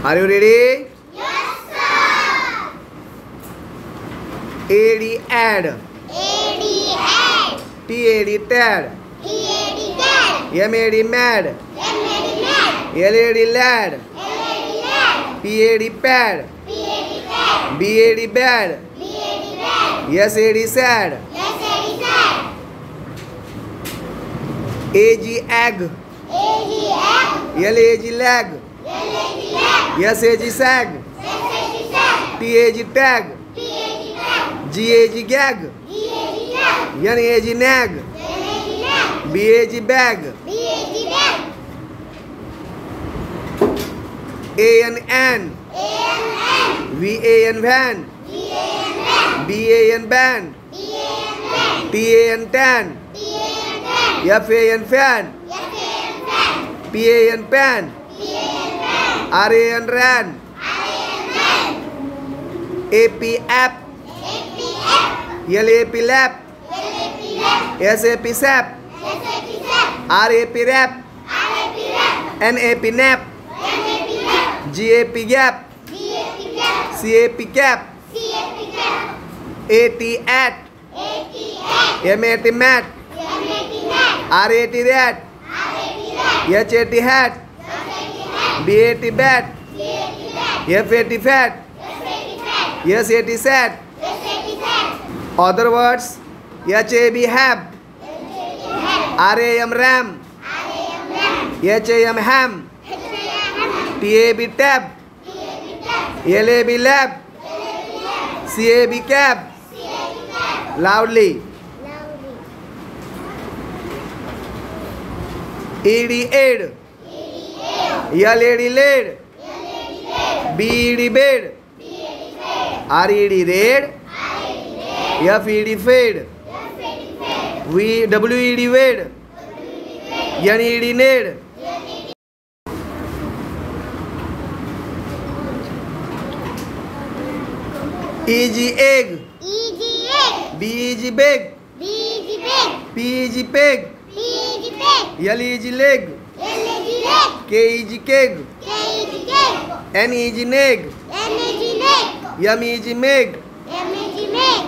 Are you ready? Yes, sir. AD add. AD add. TAD tad. TAD tad. MAD mad. MAD mad. LAD lad. LAD lad. PAD pad. PAD pad. BAD bad. BAD bad. SAD sad. SAD sad. AG ag. AG ag. LAG lag. LAG lag. SAG sag. SAG sag. TAG tag. TAG tag. GAG gag. GAG gag. NAG nag. NAG nag. BAG bag. BAG bag. AN an. AN an. VAN van. VAN van. BAN ban. BAN ban. TAN tan. TAN tan. FAN fan. FAN fan. PAN pan. PAN pan. RAN ran. RAN ran. AP app. AP app. LAP lap. LAP lap. SAP sap. SAP sap. RAP rap. RAP rap. NAP nap. NAP nap. GAP gap. GAP gap. CAP cap. CAP cap. AT at. AT at. MAT mat. MAT mat. RAT rat. RAT rat. HAT hat. BAT bat. FAT fat. SAT sat. Other words, HAB hab. RAM ram. HAM ham. TAB tab. LAB lab. CAB cab. Loudly. ED aid. LAD laid. BED bed. RED raid. FED fade. WED wade. NED need. EG egg. EG egg. BEG beg. BEG beg. PEG peg. PEG peg. LEG leg. LEG leg. KEG keg. KEG keg. NEG neg. NEG neg. MEG meg. MEG meg.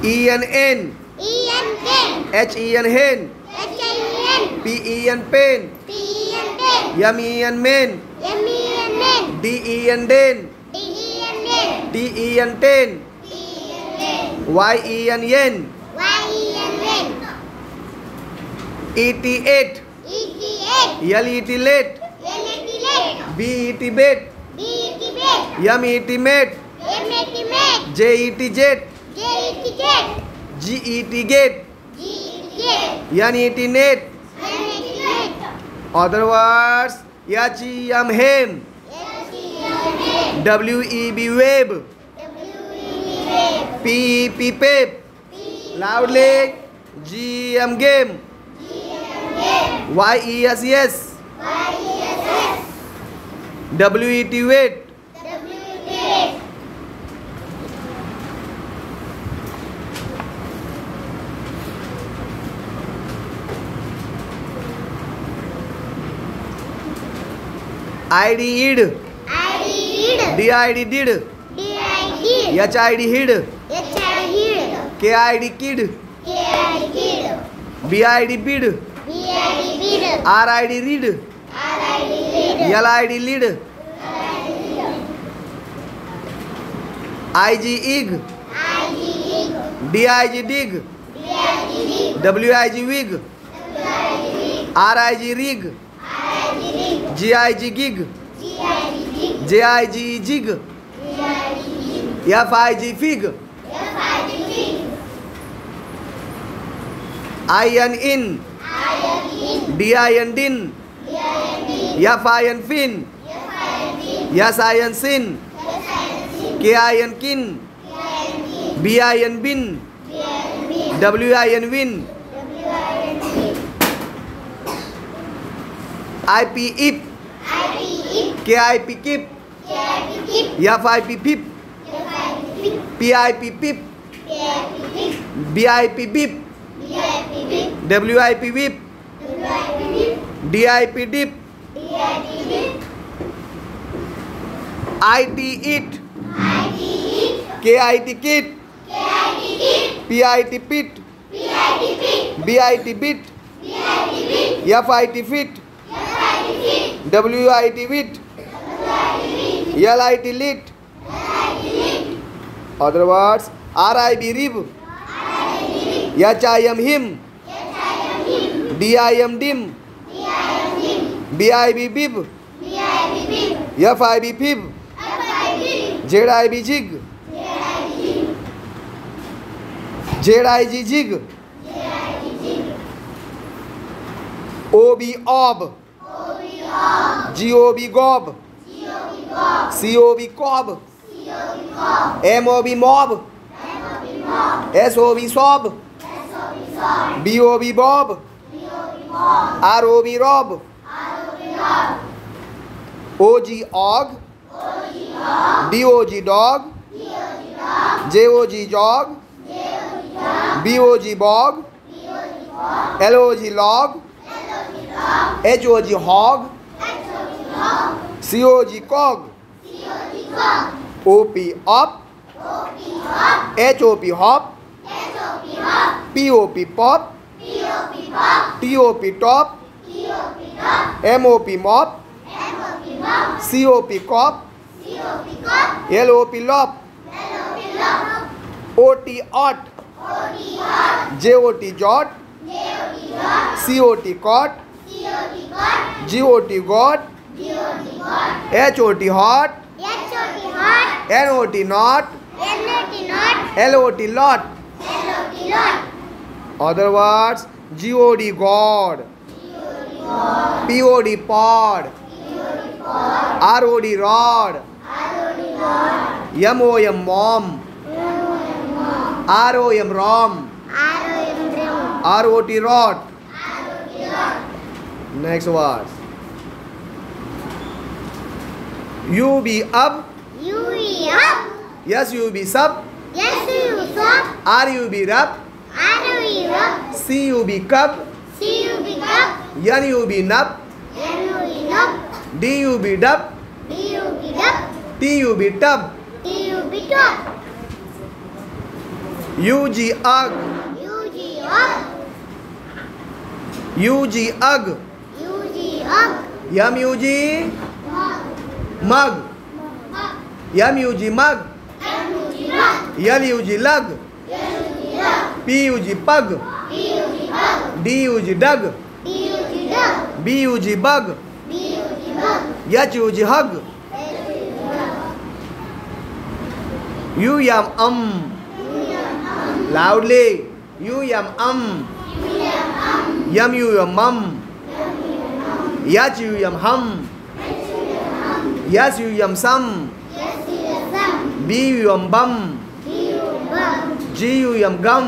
EN hen. EN hen. HEN hen. HEN hen. PEN pen. PEN pen. MEN men. MEN men. DEN den. DEN den. TEN ten. YEN yen. YEN yen. ET eight. ET eight. LET late. LET late. BET bet. BET bet. MET met. MET met. JET jet. JET jet. GET gate. GET gate. NET net. NET net. Other words, HEM hem. WEB web. PEP pep. Loudly. GEM game. YES yes. WET wait. ID id. DID did. HID hid. KID kid. BID bid. RID read. LID lead. IG ig. DIG dig. WIG wig. RIG rig. GIG gig. JIG jig. FIG fig. IN in. DIN din. FIN fin. SIN sin. KIN kin. BIN bin. WIN win. IP ip. KIP kip. FIP pip. PIP pip. BIP bip. WIP whip. DIP dip. IT it. KIT kit. PIT pit. BIT bit. FIT fit. WIT wit. LIT lit. Other words, RIB rib. HIM him. DIM dim. BIB bib. FIB fib. ZIB jig. ZIG jig. OB ob. GOB gob. COB cob. MOB mob. SOB sob. BOB bob. ROB rob. OG og. DOG dog. JOG jog. BOG bog. LOG log. HOG hog. COG cog. OP op. HOP hop. POP pop. TOP top. MOP mop. COP cop. LOP lop. OT ot. JOT jot. COT cot. GOT got. HOT hot. NOT not. LOT lot. Other words, GOD god. POD pod. ROD rod. MOM mom. ROM rom. ROT rod. Next words. UB up. Yes, UB sub. RUB rub. CUB cup. NUB nub. DUB dub. TUB tub. UG ug. UG ug. MUG mug. MUG mug. LUG lug. PUG pug. DUG dug. BUG bug. HUG hug. UM loudly. UM YUM mum. HUM hum. SUM sum. BUM bum. GUM gum.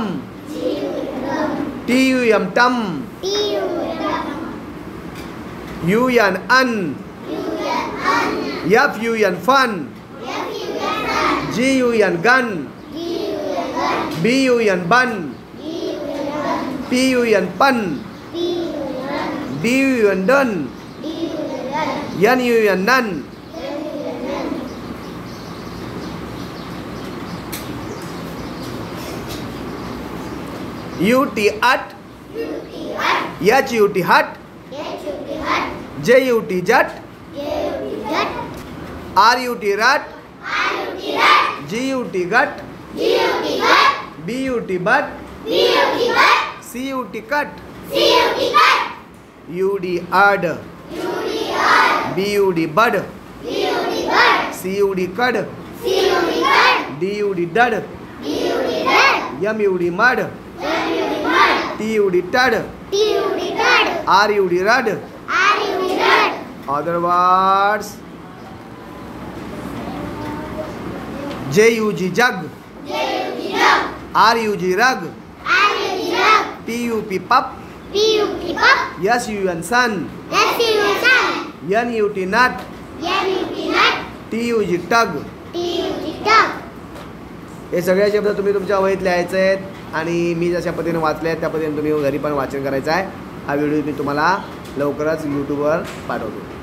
TUM tum. UN un. FUN fun. GUN gun. BUN bun. PUN pun. DUN done. NUN none. UT at. HUT hut. JUT jut. RUT rat. GUT gut. BUT butt. CUT cut. UD ud. BUD bud. CUD cud. DUD dud. MUD mud. TUD tud. RUD rud. Other words, JUG jug. RUG rug. PUP pup. SUN sun. NUT nut. TUG tug. हे सगळे शब्द तुम्ही तुमच्या वहीत लिहायचे आहेत आणि मी जशा पद्धतीने वाचले आहेत त्या पद्धतीने तुम्ही घरी पण वाचन करायचं आहे. हा व्हिडिओ मी तुम्हाला लवकरच यूट्यूबवर पाठवतो.